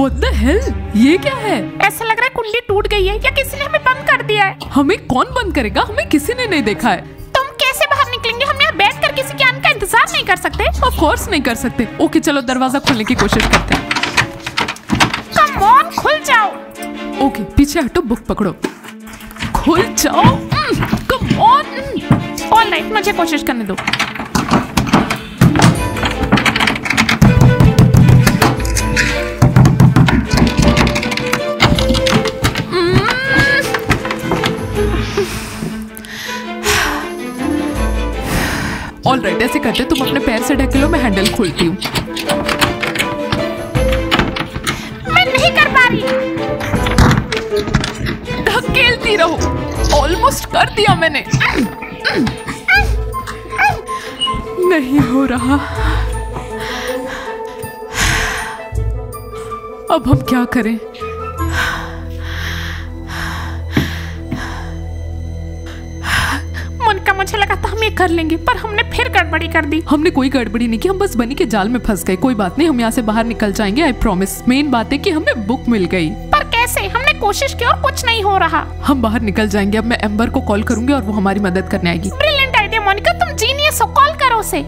What the hell? ये क्या है? ऐसा लग रहा है कुंडली टूट गई है या किसी ने हमें बंद कर दिया है। हमें कौन बंद करेगा? हमें किसी ने नहीं देखा है। तुम कैसे बाहर निकलेंगे? हम यहाँ बैठ कर किसी के आने का इंतजार नहीं कर सकते। Of course नहीं कर सकते। ओके चलो दरवाजा खोलने की कोशिश करते हैं। Come on, खुल जाओ। ओके पीछे हटो, बुक पकड़ो। खुल जाओ। Come on। All right, मुझे कोशिश करने दो। ऑलराइट ऐसे करते, तुम अपने पैर से ढक लो, मैं हैंडल खोलती हूँ। मैं नहीं कर पा रही। ढकेलती रहो। ऑलमोस्ट कर दिया मैंने। नहीं हो रहा। अब हम क्या करें? मुझे लगा था हम ये कर लेंगे, पर हमने फिर गड़बड़ी कर दी। हमने कोई गड़बड़ी नहीं की, हम बस बनी के जाल में फंस गए। कोई बात नहीं, हम यहाँ से बाहर निकल जाएंगे, आई प्रॉमिस। मेन बात है कि हमें बुक मिल गई। पर कैसे? हमने कोशिश की और कुछ नहीं हो रहा। हम बाहर निकल जाएंगे। अब मैं एम्बर को कॉल करूंगी और वो हमारी मदद करने आएगी। ब्रिलियंट आइडिया मोनिका, तुम जीनियस हो, कॉल करो उसे।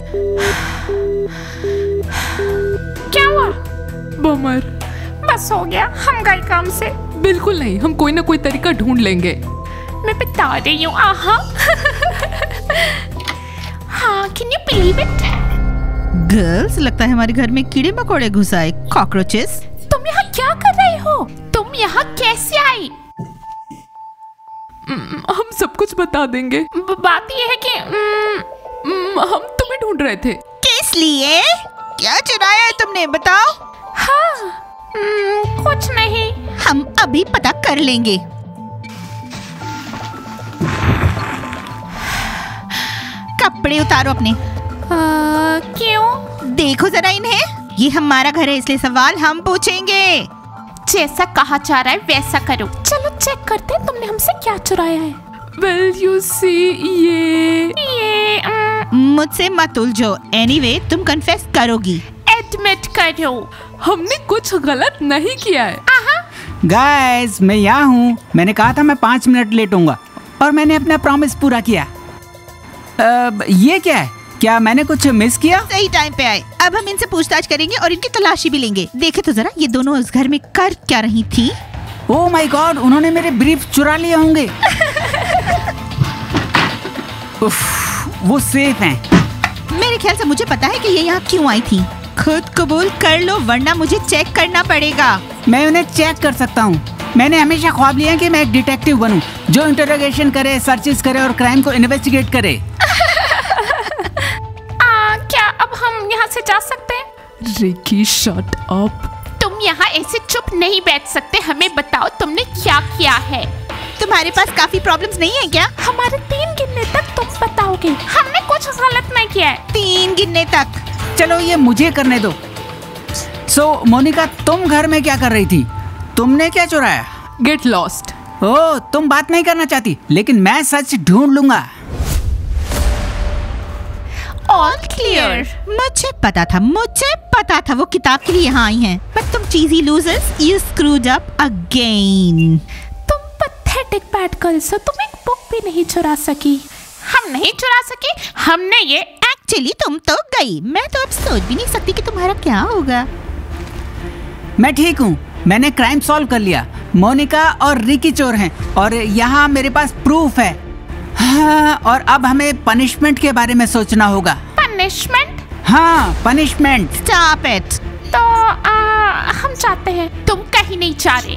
क्या हुआ? बमर। बस हो गया, हम गए काम से। बिल्कुल नहीं, हम कोई ना कोई तरीका ढूंढ लेंगे। मैं बता रही हूँ। आहा। हाँ, can you believe it? Girls, लगता है हमारे घर में कीड़े मकोड़े घुस आए, कॉकरोचेस। तुम यहाँ क्या कर रहे हो? तुम यहाँ कैसे आई? हम सब कुछ बता देंगे। बात ये है कि हम तुम्हें ढूंढ रहे थे। किस लिए? क्या चुराया है तुमने, बताओ। हाँ, कुछ नहीं। हम अभी पता कर लेंगे। कपड़े उतारो अपने। क्यों? देखो जरा इन्हें। ये हमारा घर है, इसलिए सवाल हम पूछेंगे। जैसा कहा जा रहा है वैसा करो। चलो चेक करते हैं तुमने हमसे क्या चुराया है। Well, you see, ये मुझसे मत उलझो। एनीवे, तुम कन्फेस करोगी। एडमिट करो। हमने कुछ गलत नहीं किया है। गाइस, मैं यहाँ हूँ। मैंने कहा था मैं 5 मिनट लेट होऊंगा और मैंने अपना प्रॉमिस पूरा किया। ये क्या है? क्या मैंने कुछ मिस किया? सही टाइम पे आए। अब हम इनसे पूछताछ करेंगे और इनकी तलाशी भी लेंगे। देखे तो जरा, ये दोनों उस घर में कर क्या रही थी? ओह माय गॉड, उन्होंने मेरे ब्रीफ चुरा लिए होंगे। उफ, वो सेफ हैं। मेरे ख्याल से मुझे पता है कि ये यहाँ क्यों आई थी। खुद कबूल कर लो, वरना मुझे चेक करना पड़ेगा। मैं उन्हें चेक कर सकता हूँ। मैंने हमेशा ख्वाब लिया है कि मैं एक डिटेक्टिव बनूं, जो इंटरोगेशन करे, सर्चेस करे और क्राइम को इन्वेस्टिगेट करे। क्या अब हम यहाँ से जा सकते हैं? Ricky, shut up. तुम यहाँ ऐसे चुप नहीं बैठ सकते। हमें बताओ तुमने क्या किया है। तुम्हारे पास काफी प्रॉब्लम्स नहीं है क्या? हमारे 3 गिनने तक तुम बताओगे। हमने कुछ गलत नहीं किया है। 3 गिनने तक। चलो ये मुझे करने दो। सो मोनिका, तुम घर में क्या कर रही थी? तुमने क्या चुराया? Get lost. ओह, तुम बात नहीं करना चाहती, लेकिन मैं सच ढूंढ लूंगा। All clear. मुझे पता था वो किताब के लिए यहाँ आई हैं। बट तुम cheesy losers, you screwed up again. तुम पैथेटिक बैड गर्ल्स हो। तुम एक बुक भी नहीं चुरा सकी। हम नहीं चुरा सके, हमने ये। एक्चुअली तुम तो गई। मैं तो अब सोच भी नहीं सकती कि तुम्हारा क्या होगा। मैं ठीक हूँ, मैंने क्राइम सॉल्व कर लिया। मोनिका और रिकी चोर हैं और यहाँ मेरे पास प्रूफ है। हाँ, और अब हमें पनिशमेंट के बारे में सोचना होगा। पनिशमेंट? हाँ, पनिशमेंट। Stop it. तो हम चाहते हैं। तुम कहीं नहीं चाह रहे।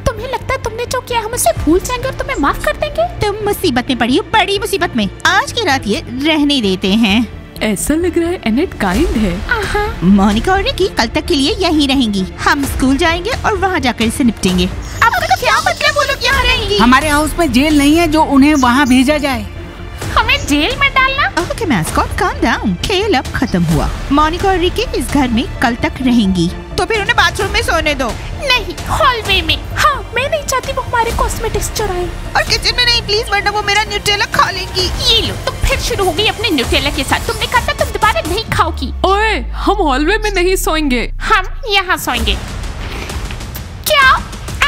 तुम्हें लगता है तुमने जो किया हम उसे भूल जाएंगे और तुम्हें माफ कर देंगे? तुम मुसीबत में पड़ी हो, बड़ी मुसीबत में। आज की रात ये रहने देते हैं। ऐसा लग रहा है एनेट काइंड है। मोनिका और रिकी कल तक के लिए यहीं रहेंगी। हम स्कूल जाएंगे और वहाँ जाकर इसे निपटेंगे। अब क्या मतलब वो लोग यहाँ रहेंगी? हमारे हाउस में जेल नहीं है जो उन्हें वहाँ भेजा जाए। हमें जेल में डालना? Okay mascot, calm down। खेल अब खत्म हुआ। मोनिका और रिकी इस घर में कल तक रहेंगी। तो फिर उन्हें बाथरूम में सोने दो। नहीं, हॉलवे में। हाँ, मैं नहीं चाहती वो हमारे कॉस्मेटिक्स चुराए। और किचन में नहीं प्लीज, वरना वो मेरा न्यूटेला खा लेंगी। ये लो, तुम फिर शुरू हो गई अपने न्यूटेला के साथ। तुमने कहा था तुम दोबारा नहीं खाओगी। ओए, हम हॉलवे में नहीं सोएंगे। हम यहाँ सोएंगे। क्या?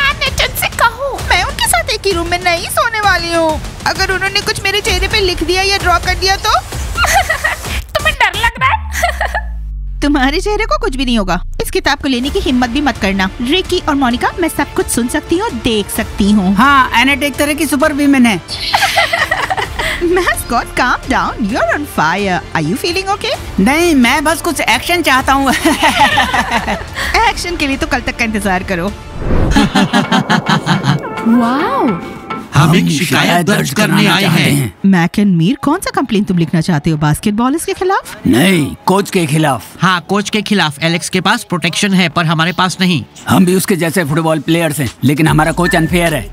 एनेट से कहो। मैं उनके साथ एक ही रूम में नहीं सोने वाली हूँ। अगर उन्होंने कुछ मेरे चेहरे पे लिख दिया या ड्रॉ कर दिया तो तुम्हें डर लग रहा है? तुम्हारे चेहरे को कुछ भी नहीं होगा। इस किताब को लेने की हिम्मत भी मत करना। रिकी और मोनिका, मैं सब कुछ सुन सकती हूँ, देख सकती हूँ। हाँ, एनेट एक तरह की सुपर वीमेन है। Mascot, calm down, you're on fire. Are you feeling okay? नहीं, मैं बस कुछ एक्शन चाहता हूँ। एक्शन के लिए तो कल तक का इंतजार करो। वाओ, हम एक शिकायत दर्ज करने आए हैं। मैक एंड मीर, कौन सा कंप्लेन तुम लिखना चाहते हो? बास्केटबॉलर्स के खिलाफ? नहीं, कोच के खिलाफ। हाँ, कोच के खिलाफ। एलेक्स के पास प्रोटेक्शन है पर हमारे पास नहीं। हम भी उसके जैसे फुटबॉल प्लेयर्स हैं, लेकिन हमारा कोच अनफेयर है।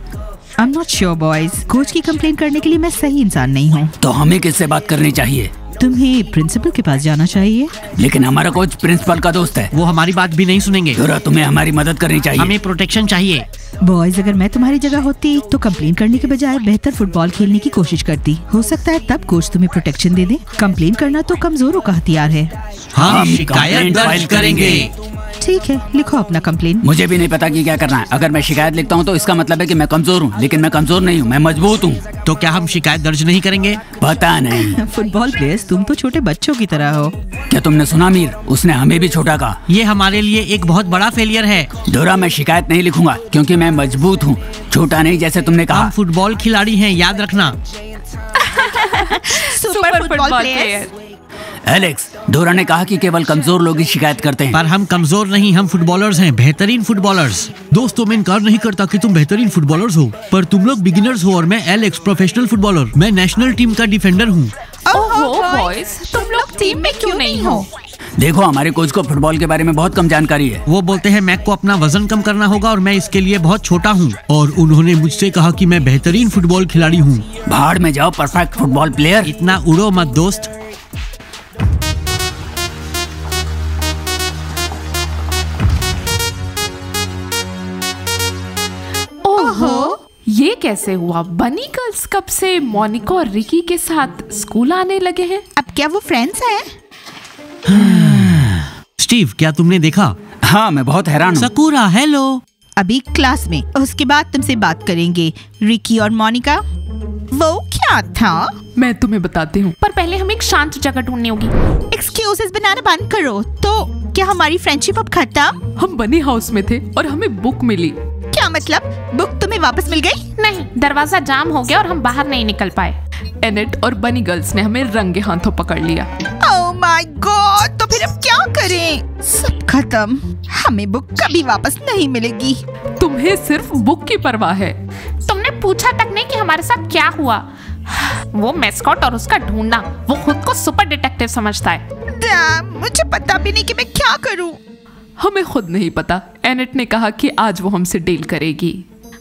I'm not sure, boys. Coach की कंप्लेन करने के लिए मैं सही इंसान नहीं हूँ। तो हमें किससे बात करनी चाहिए? तुम्हें प्रिंसिपल के पास जाना चाहिए। लेकिन हमारा कोच प्रिंसिपल का दोस्त है। वो हमारी बात भी नहीं सुनेंगे। डोरा, तुम्हें हमारी मदद करनी चाहिए। हमें प्रोटेक्शन चाहिए। बॉयज, अगर मैं तुम्हारी जगह होती तो कंप्लेन करने के बजाय बेहतर फुटबॉल खेलने की कोशिश करती। हो सकता है तब कोच तुम्हें प्रोटेक्शन दे दे। कंप्लेन करना तो कमजोरों का हथियार है। हम शिकायत दर्ज करेंगे। ठीक है, लिखो अपना कंप्लेन। मुझे भी नहीं पता कि क्या करना है। अगर मैं शिकायत लिखता हूँ तो इसका मतलब है कि मैं कमजोर हूँ, लेकिन मैं कमजोर नहीं हूँ, मैं मजबूत हूँ। तो क्या हम शिकायत दर्ज नहीं करेंगे? पता नहीं। फुटबॉल प्लेयर्स, तुम तो छोटे बच्चों की तरह हो। क्या तुमने सुना मीर? उसने हमें भी छोटा कहा। ये हमारे लिए एक बहुत बड़ा फेलियर है। डोरा, मैं शिकायत नहीं लिखूंगा क्योंकि मैं मजबूत हूँ, छोटा नहीं जैसे तुमने कहा। हम फुटबॉल खिलाड़ी हैं, याद रखना। Super football players. एलेक्स, डोरा ने कहा कि केवल कमजोर लोग ही शिकायत करते हैं। पर हम कमजोर नहीं, हम फुटबॉलर्स हैं, बेहतरीन फुटबॉलर्स। दोस्तों, मैं इनकार नहीं करता कि तुम बेहतरीन फुटबॉलर्स हो, पर तुम लोग बिगिनर्स हो और मैं एलेक्स प्रोफेशनल फुटबॉलर। मैं नेशनल टीम का डिफेंडर हूँ। ओहो बॉयज, तुम लोग टीम में क्यों नहीं हो? देखो, हमारे कोच को फुटबॉल के बारे में बहुत कम जानकारी है। वो बोलते हैं मैक को अपना वजन कम करना होगा और मैं इसके लिए बहुत छोटा हूँ। और उन्होंने मुझसे कहा कि मैं बेहतरीन फुटबॉल खिलाड़ी हूँ। भाड़ में जाओ परफेक्ट फुटबॉल प्लेयर। इतना उड़ो मत दोस्त। ओहो, ये कैसे हुआ? बनी गर्ल्स कब से मोनिका और रिकी के साथ स्कूल आने लगे हैं? अब क्या वो फ्रेंड्स हैं? स्टीव, क्या तुमने देखा? हाँ, मैं बहुत हैरान हूँ। सकूरा, हेलो। अभी क्लास में, उसके बाद तुमसे बात करेंगे। रिकी और मोनिका, वो क्या था? मैं तुम्हें बताती हूँ। पर पहले हमें एक शांत जगह ढूंढनी होगी। एक्सक्यूजेस बनाना बंद करो। तो क्या हमारी फ्रेंडशिप अब खत्म? हम बनी हाउस में थे और हमें बुक मिली। क्या मतलब? बुक तुम्हें वापस मिल गई? नहीं, दरवाजा जाम हो गया और हम बाहर नहीं निकल पाए। एनेट और बनी गर्ल्स ने हमें रंगे हाथों पकड़ लिया। ओह माय गॉड, तो फिर अब क्या करें? सब खत्म। हमें बुक कभी वापस नहीं मिलेगी। तुम्हें सिर्फ बुक की परवाह है। तुमने पूछा तक नहीं कि हमारे साथ क्या हुआ। वो मैस्कॉट और उसका ढूंढना, वो खुद को सुपर डिटेक्टिव समझता है। डैम, मुझे पता भी नहीं कि मैं क्या करूं। हमें खुद नहीं पता। एनेट ने कहा कि आज वो हमसे डील करेगी।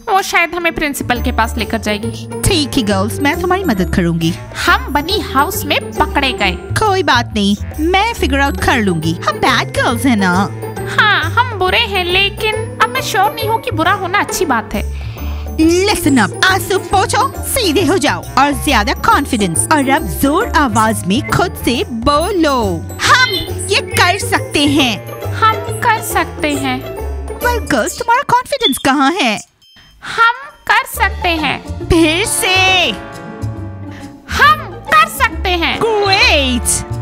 वो शायद हमें प्रिंसिपल के पास लेकर जाएगी। ठीक है गर्ल्स, मैं तुम्हारी मदद करूंगी। हम बनी हाउस में पकड़े गए। कोई बात नहीं, मैं फिगर आउट कर लूंगी। हम बैड गर्ल्स हैं ना? हाँ, हम बुरे हैं, लेकिन अब मैं श्योर नहीं हूँ कि बुरा होना अच्छी बात है। लिसन अप, आंसू पोंछो, सीधे हो जाओ और ज्यादा कॉन्फिडेंस। और अब जोर आवाज में खुद से बोलो, हम ये कर सकते हैं। हम कर सकते हैं। वेल गर्ल्स, तुम्हारा कॉन्फिडेंस कहाँ है? हम कर सकते हैं। फिर से। हम कर सकते हैं। ग्रेट।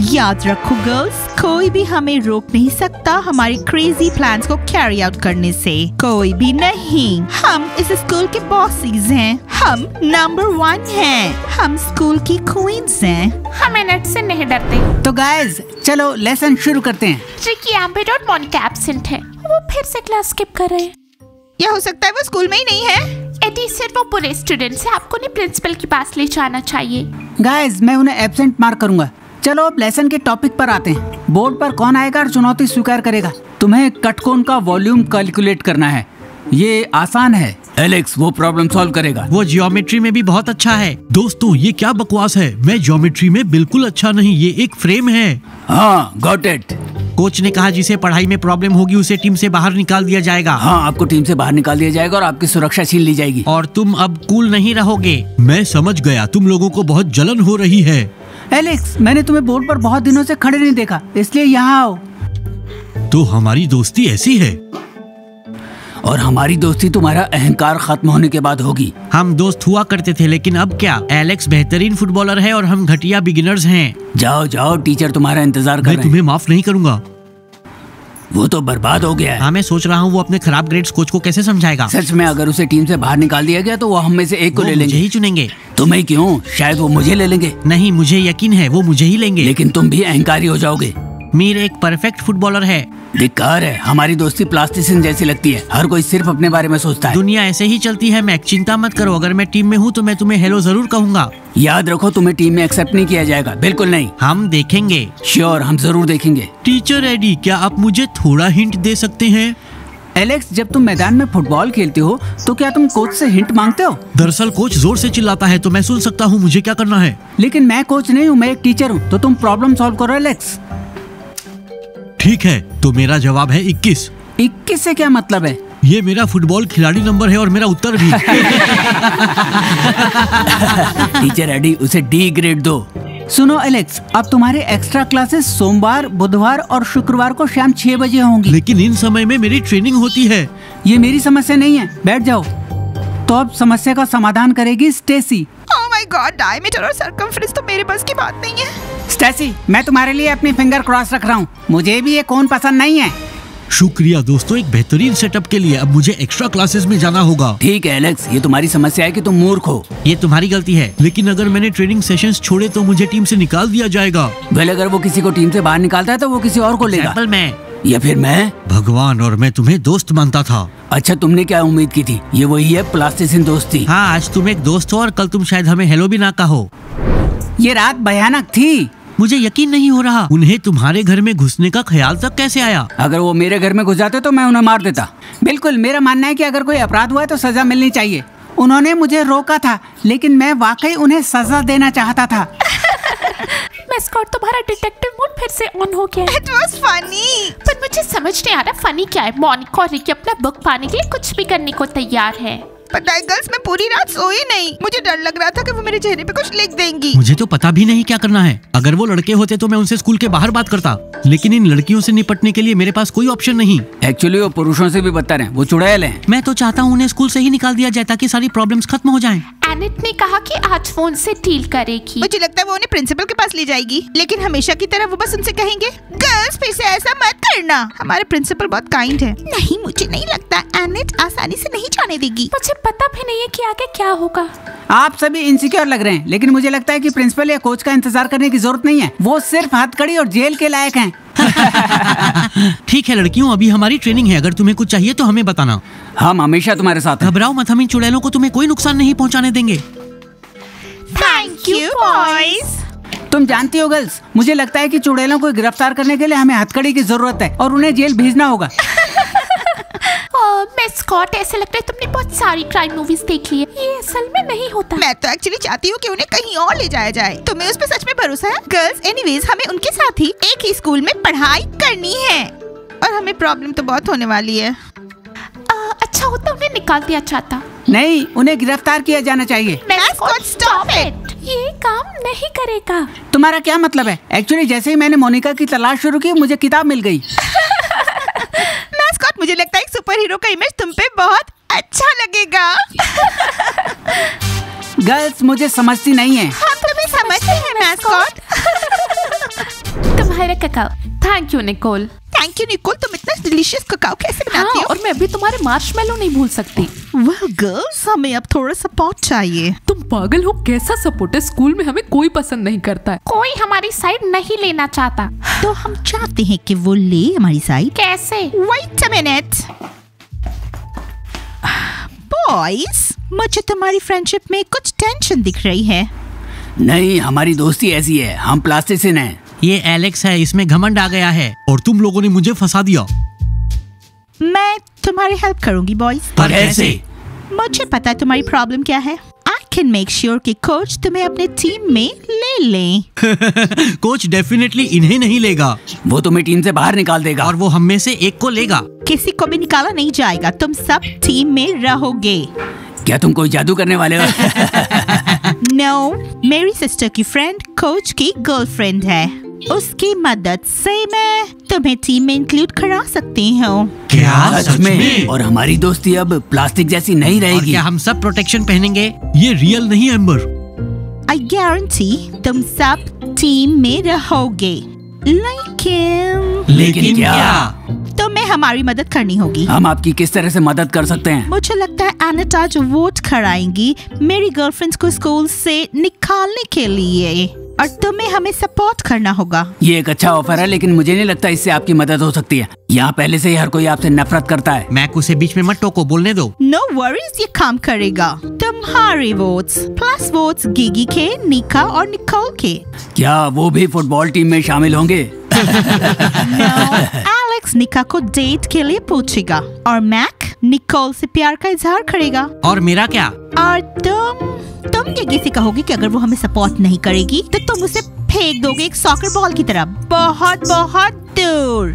याद रखो गर्ल्स, कोई भी हमें रोक नहीं सकता हमारे क्रेजी प्लान्स को कैरी आउट करने से। कोई भी नहीं। हम इस स्कूल के बॉसेस हैं। हम नंबर 1 हैं। हम स्कूल की क्वींस हैं। हम एनेट से नहीं डरते। तो गाइज, चलो लेसन शुरू करते हैं। रिकी एम्बिट और मोनिका एब्सेंट है। वो फिर से क्लास स्किप कर रहे हैं। या हो सकता है वो स्कूल में ही नहीं है। एडी सिर्फ वो बुरे स्टूडेंट्स हैं। आपको उन्हें प्रिंसिपल के पास ले जाना चाहिए। गाइज, मैं उन्हें एब्सेंट मार्क करूंगा। चलो अब लेसन के टॉपिक पर आते हैं। बोर्ड पर कौन आएगा और चुनौती स्वीकार करेगा? तुम्हें कटकोन का वॉल्यूम कैलकुलेट करना है। ये आसान है। एलेक्स वो प्रॉब्लम सॉल्व करेगा। वो जियोमेट्री में भी बहुत अच्छा है। दोस्तों, ये क्या बकवास है? मैं जियोमेट्री में बिल्कुल अच्छा नहीं, ये एक फ्रेम है। हाँ, गॉट इट। कोच ने कहा जिसे पढ़ाई में प्रॉब्लम होगी उसे टीम से बाहर निकाल दिया जाएगा। हाँ, आपको टीम से बाहर निकाल दिया जाएगा और आपकी सुरक्षा छीन ली जाएगी। और तुम अब कूल नहीं रहोगे। मैं समझ गया, तुम लोगों को बहुत जलन हो रही है। एलेक्स, मैंने तुम्हें बोर्ड पर बहुत दिनों से खड़े नहीं देखा, इसलिए यहाँ आओ। तो हमारी दोस्ती ऐसी है। और हमारी दोस्ती तुम्हारा अहंकार खत्म होने के बाद होगी। हम दोस्त हुआ करते थे, लेकिन अब क्या? एलेक्स बेहतरीन फुटबॉलर है और हम घटिया बिगिनर्स हैं। जाओ जाओ, टीचर तुम्हारा इंतजार कर मैं रहे हैं। तुम्हें माफ नहीं करूंगा। वो तो बर्बाद हो गया है। हाँ, मैं सोच रहा हूँ वो अपने खराब ग्रेड्स कोच को कैसे समझाएगा। सच में अगर उसे टीम से बाहर निकाल दिया गया तो वो हम में से एक को वो ले मुझे लेंगे। ही चुनेंगे। तुम्हें क्यों? शायद वो मुझे ले लेंगे। नहीं, मुझे यकीन है वो मुझे ही लेंगे। लेकिन तुम भी अहंकारी हो जाओगे। मीर एक परफेक्ट फुटबॉलर है। धिक्कार है, हमारी दोस्ती प्लास्टिसिन जैसी लगती है। हर कोई सिर्फ अपने बारे में सोचता है। दुनिया ऐसे ही चलती है मैक, चिंता मत करो। अगर मैं टीम में हूँ तो मैं तुम्हें हेलो जरूर कहूँगा। याद रखो, तुम्हें टीम में एक्सेप्ट नहीं किया जाएगा। बिल्कुल नहीं। हम देखेंगे। श्योर, हम जरूर देखेंगे। टीचर एडी, क्या आप मुझे थोड़ा हिंट दे सकते हैं? एलेक्स, जब तुम मैदान में फुटबॉल खेलते हो तो क्या तुम कोच से हिंट मांगते हो? दरअसल कोच जोर से चिल्लाता है तो मैं सुन सकता हूँ मुझे क्या करना है। लेकिन मैं कोच नहीं हूँ, मैं एक टीचर हूँ। तो तुम प्रॉब्लम सॉल्व करो एलेक्स। ठीक है, तो मेरा जवाब है 21। 21 से क्या मतलब है? ये मेरा फुटबॉल खिलाड़ी नंबर है और मेरा उत्तर भी। टीचर एडी, उसे डी ग्रेड दो। सुनो एलेक्स, अब तुम्हारे एक्स्ट्रा क्लासेस सोमवार, बुधवार और शुक्रवार को शाम 6 बजे होंगी। लेकिन इन समय में मेरी ट्रेनिंग होती है। ये मेरी समस्या नहीं है, बैठ जाओ। तो अब समस्या का समाधान करेगी Stacy. Oh my God, diameter और सरकमफ्रेंस तो मेरे बस की बात नहीं है। स्टेसी, मैं तुम्हारे लिए अपनी फिंगर क्रॉस रख रहा हूँ। मुझे भी ये कोन पसंद नहीं है। शुक्रिया दोस्तों, एक बेहतरीन सेटअप के लिए। अब मुझे एक्स्ट्रा क्लासेस में जाना होगा। ठीक है एलेक्स, ये तुम्हारी समस्या है कि तुम मूर्ख हो। ये तुम्हारी गलती है, लेकिन अगर मैंने ट्रेनिंग सेशंस छोड़े तो मुझे टीम से निकाल दिया जाएगा। वेल, अगर वो किसी को टीम से बाहर निकालता है तो वो किसी और को लेगा। एग्जाम्पल मैं। या फिर मैं। भगवान, और मैं तुम्हें दोस्त मानता था। अच्छा, तुमने क्या उम्मीद की थी? ये वही है प्लास्टिसिन दोस्ती। हाँ, आज तुम एक दोस्त हो और कल तुम शायद हमें हेलो भी ना कहो। ये रात भयानक थी। मुझे यकीन नहीं हो रहा, उन्हें तुम्हारे घर में घुसने का ख्याल तक कैसे आया? अगर वो मेरे घर में घुस जाते तो मैं उन्हें मार देता। बिल्कुल, मेरा मानना है कि अगर कोई अपराध हुआ है तो सजा मिलनी चाहिए। उन्होंने मुझे रोका था, लेकिन मैं वाकई उन्हें सजा देना चाहता था। मैस्कॉट, तुम्हारा डिटेक्टिव मूड फिर से ऑन हो गया है। It was funny। पर मुझे समझ नहीं आ रहा फनी क्या है। मोनिका और रिकी अपना बुक पाने के लिए कुछ भी करने को तैयार है। पता है गर्ल्स, मैं पूरी रात सोई नहीं। मुझे डर लग रहा था कि वो मेरे चेहरे पे कुछ लिख देंगी। मुझे तो पता भी नहीं क्या करना है। अगर वो लड़के होते तो मैं उनसे स्कूल के बाहर बात करता, लेकिन इन लड़कियों से निपटने के लिए मेरे पास कोई ऑप्शन नहीं। एक्चुअली वो पुरुषों से भी बदतर हैं। वो चुड़ैल हैं। मैं तो चाहता हूँ उन्हें स्कूल से ही निकाल दिया जाए ताकि सारी प्रॉब्लम्स खत्म हो जाएं। एनिट ने कहा कि आज फोन से डील करेगी। मुझे लगता है वो उन्हें प्रिंसिपल के पास ले जाएगी, लेकिन हमेशा की तरह वो बस उनसे कहेंगे, गर्ल्स फिर से ऐसा मत करना। हमारे प्रिंसिपल बहुत काइंड है। नहीं, मुझे नहीं लगता एनिट आसानी से नहीं जाने देगी। मुझे पता भी नहीं है कि आगे क्या होगा। आप सभी इनसिक्योर लग रहे हैं, लेकिन मुझे लगता है कि प्रिंसिपल या कोच का इंतजार करने की जरूरत नहीं है। वो सिर्फ हथकड़ी और जेल के लायक हैं। ठीक है लड़कियों, अभी हमारी ट्रेनिंग है। अगर तुम्हें कुछ चाहिए तो हमें बताना। हम हमेशा तुम्हारे साथ हैं। घबराओ मत, हम इन चुड़ैलों को तुम्हें कोई नुकसान नहीं पहुंचाने देंगे। Thank you boys. तुम जानती हो गर्ल्स, मुझे लगता है कि चुड़ैलों को गिरफ्तार करने के लिए हमें हथकड़ी की जरूरत है और उन्हें जेल भेजना होगा। मैस्कॉट, ऐसे लगता है तुमने बहुत सारी क्राइम मूवीज देख ली है। ये असल में नहीं होता। मैं तो एक्चुअली चाहती हूँ कि उन्हें कहीं और ले जाया जाए। तुम्हें उस पर सच में भरोसा है? गर्ल्स, एनीवेज हमें उनके साथ ही एक ही स्कूल में पढ़ाई करनी है और हमें प्रॉब्लम तो बहुत होने वाली है। अच्छा होता उन्हें निकाल दिया जाता। नहीं, उन्हें गिरफ्तार किया जाना चाहिए। Mascot, stop it. ये काम नहीं करेगा। तुम्हारा क्या मतलब है? एक्चुअली जैसे ही मैंने मोनिका की तलाश शुरू की, मुझे किताब मिल गई। मैस्कॉट, मुझे लगता है एक सुपर हीरो का इमेज तुम पे बहुत अच्छा लगेगा। गर्ल्स, मुझे समझती नहीं है। हम तुम्हें समझते हैं मैस्कॉट। तुम्हारा cacao. Thank you Nicole. Thank you Nicole, तुम इतना डिलीशियस ककाओ कैसे बनाती हाँ, हो? और मैं भी तुम्हारे मार्शमेलो नहीं भूल सकती। वेल गर्ल्स, हमें अब थोड़ा सपोर्ट चाहिए। तुम पागल हो? कैसा सपोर्ट है? स्कूल में हमें कोई पसंद नहीं करता है। कोई हमारी साइड नहीं लेना चाहता। तो हम चाहते हैं कि वो ले हमारी साइड। कैसे? वेट अ मिनट बॉयज, मुझे तुम्हारी फ्रेंडशिप में कुछ टेंशन दिख रही है। नहीं, हमारी दोस्ती ऐसी है। हम प्लास्टिसिन हैं। ये एलेक्स है, इसमें घमंड आ गया है और तुम लोगों ने मुझे फंसा दिया। मैं तुम्हारी हेल्प करूंगी बॉयज। पर कैसे? मुझे पता है तुम्हारी प्रॉब्लम क्या है। आई कैन मेक श्योर कि कोच तुम्हें अपने टीम में ले लें। कोच डेफिनेटली इन्हें नहीं लेगा। वो तुम्हें टीम से बाहर निकाल देगा और वो हम में से एक को लेगा। किसी को भी निकाला नहीं जाएगा। तुम सब टीम में रहोगे। क्या तुम कोई जादू करने वाले हो? नो, मेरी सिस्टर की फ्रेंड कोच की गर्लफ्रेंड है। उसकी मदद से मैं तुम्हें टीम में इंक्लूड करा सकती हूँ। क्या सच में? और हमारी दोस्ती अब प्लास्टिक जैसी नहीं और रहेगी। क्या हम सब प्रोटेक्शन पहनेंगे? ये रियल नहीं है एम्बर। I guarantee तुम सब टीम में रहोगे, लेकिन क्या? तुम्हें हमारी मदद करनी होगी। हम आपकी किस तरह से मदद कर सकते हैं? मुझे लगता है एनेट आज वोट कराएंगी मेरी गर्लफ्रेंड्स को स्कूल से निकालने के लिए, और तुम्हें हमें सपोर्ट करना होगा। ये एक अच्छा ऑफर है, लेकिन मुझे नहीं लगता इससे आपकी मदद हो सकती है। यहाँ पहले से ही हर कोई आपसे नफरत करता है। मैक उसे बीच में मत टोको, बोलने दो। नो वरीज, ये काम करेगा। तुम्हारे वोट्स प्लस वोट्स गिगी के, निका और निकोल के। क्या वो भी फुटबॉल टीम में शामिल होंगे? एलेक्स निका को डेट के लिए पूछेगा और मैक निकोल से प्यार का इजहार करेगा। और मेरा क्या? और तुम गिगी से कहोगे कि अगर वो हमें सपोर्ट नहीं करेगी तो तुम उसे फेंक दोगे एक सॉकर बॉल की तरह, बहुत बहुत दूर।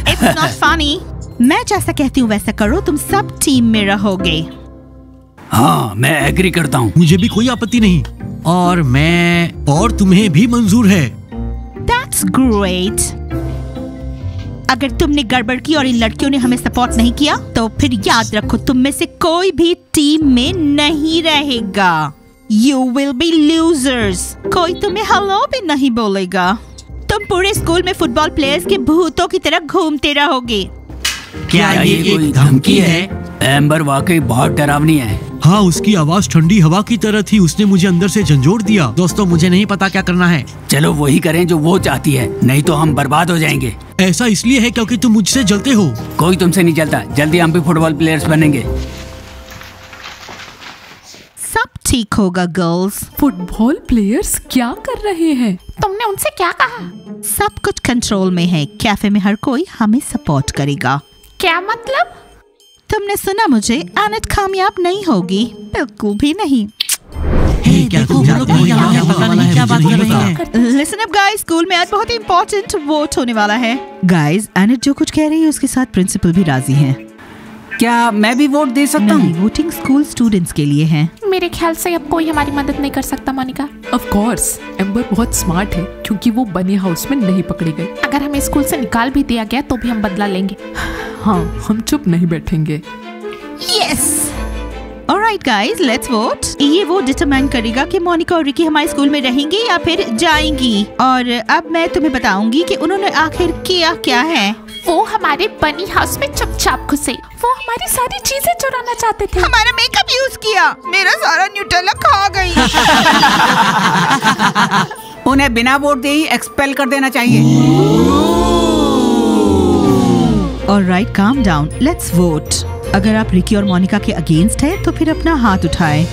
It's not funny. मैं जैसा कहती हूँ वैसा करो, तुम सब टीम में रहोगे। हाँ, मैं एग्री करता हूँ। मुझे भी कोई आपत्ति नहीं, और तुम्हें भी मंजूर है। That's great। अगर तुमने गड़बड़ की और इन लड़कियों ने हमें सपोर्ट नहीं किया तो फिर याद रखो तुम में से कोई भी टीम में नहीं रहेगा। You will be losers। कोई तुम्हें हेलो भी नहीं बोलेगा। तुम पूरे स्कूल में फुटबॉल प्लेयर्स के भूतों की तरह घूमते रहोगे। क्या ये कोई एक धमकी है? एम्बर वाकई बहुत डरावनी है। हाँ, उसकी आवाज ठंडी हवा की तरह थी। उसने मुझे अंदर से झंझोड़ दिया। दोस्तों, मुझे नहीं पता क्या करना है। चलो वही करें जो वो चाहती है, नहीं तो हम बर्बाद हो जाएंगे। ऐसा इसलिए है क्योंकि तुम मुझसे जलते हो। कोई तुमसे नहीं जलता। जल्दी हम भी फुटबॉल प्लेयर्स बनेंगे। सब ठीक होगा गर्ल्स। फुटबॉल प्लेयर्स क्या कर रहे हैं? तुमने उनसे क्या कहा? सब कुछ कंट्रोल में है। कैफे में हर कोई हमें सपोर्ट करेगा। क्या मतलब? तुमने सुना मुझे, एनेट कामयाब नहीं होगी, बिल्कुल भी नहीं। क्या तुम जानते हो यहाँ क्या पता नहीं क्या बात कर रहे हैं? Listen up guys, स्कूल में आज बहुत ही इम्पोर्टेंट वोट होने वाला है। गाइस, एनेट जो कुछ कह रही है उसके साथ प्रिंसिपल भी राजी हैं। क्या मैं भी वोट दे सकता नहीं, हूँ? वोटिंग स्कूल स्टूडेंट्स के लिए है। मेरे ख्याल से अब कोई हमारी मदद नहीं कर सकता मोनिका। ऑफ कोर्स, एम्बर बहुत स्मार्ट है क्योंकि वो बनी हाउस में नहीं पकड़ी गई। अगर हमें स्कूल से निकाल भी दिया गया तो भी हम बदला लेंगे। हाँ, हम चुप नहीं बैठेंगे। Yes. Alright guys, let's vote. ये वोट डिटरमाइन करेगा कि मोनिका और रिकी हमारे स्कूल में रहेंगी या फिर जाएंगी। और अब मैं तुम्हें बताऊंगी कि उन्होंने आखिर किया क्या है। वो हमारे बनी हाउस में चुपचाप घुसे। वो हमारी सारी चीजें चुराना चाहते थे। हमारा मेकअप यूज किया, मेरा सारा न्यूटेला खा गई। उन्हें बिना वोट दे ही एक्सपेल कर देना चाहिए। Alright, calm down, let's vote. अगर आप रिकी और मोनिका के अगेंस्ट हैं तो फिर अपना हाथ उठाएं।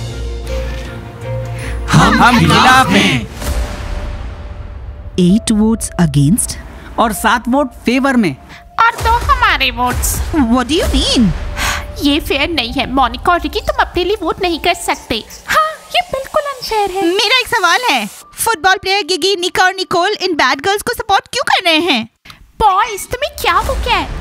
हम खिलाफ हैं। 8 वोट्स अगेंस्ट और 7 वोट फेवर में। और 2 हमारे votes. What do you mean? ये फेयर नहीं है। मोनिका और रिकी, तुम अपने लिए वोट नहीं कर सकते। हाँ, ये बिल्कुल अनफेयर है। मेरा एक सवाल है, फुटबॉल प्लेयर गिगी, निका और निकोल इन बैड गर्ल्स को सपोर्ट क्यों कर रहे हैं? बॉयज, तुम्हें क्या हो गया है?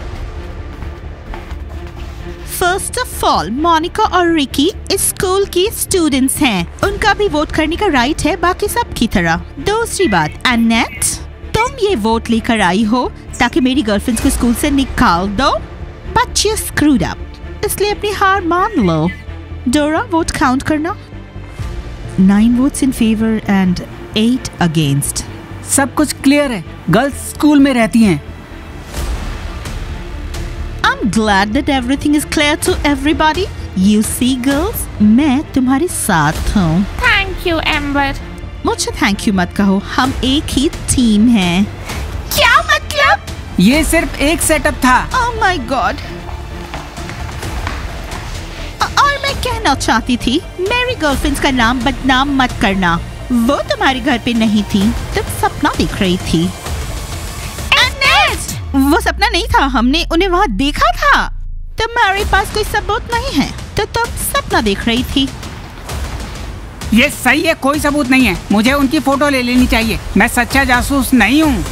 फर्स्ट ऑफ ऑल, मोनिका और रिकी इस स्कूल की स्टूडेंट्स हैं। उनका भी वोट करने का राइट है बाकी सब की तरह। दूसरी बात, एनेट, तुम ये वोट लेकर आई हो ताकि मेरी गर्लफ्रेंड्स को स्कूल से निकाल दो, बट यू स्क्रूड अप, इसलिए अपनी हार मान लो। डोरा, वोट काउंट करना। 9 votes in favour and 8 against. सब कुछ क्लियर है। गर्ल्स स्कूल में रहती हैं। I'm glad that everything is clear to everybody. You see girls, मैं तुम्हारे साथ हूँ। Thank you amber. मुझे थैंक यू मत कहो, हम एक ही टीम हैं। क्या मतलब? ये सिर्फ एक सेटअप था। Oh my God। और मैं कहना चाहती थी, मेरी गर्लफ्रेंड्स का नाम बदनाम मत करना। वो तुम्हारे घर पे नहीं थी, तुम सपना देख रही थी। वो सपना नहीं था, हमने उन्हें वहाँ देखा था। तुम्हारे पास कोई सबूत नहीं है तो तुम सपना देख रही थी। ये सही है, कोई सबूत नहीं है। मुझे उनकी फोटो ले लेनी चाहिए। मैं सच्चा जासूस नहीं हूँ।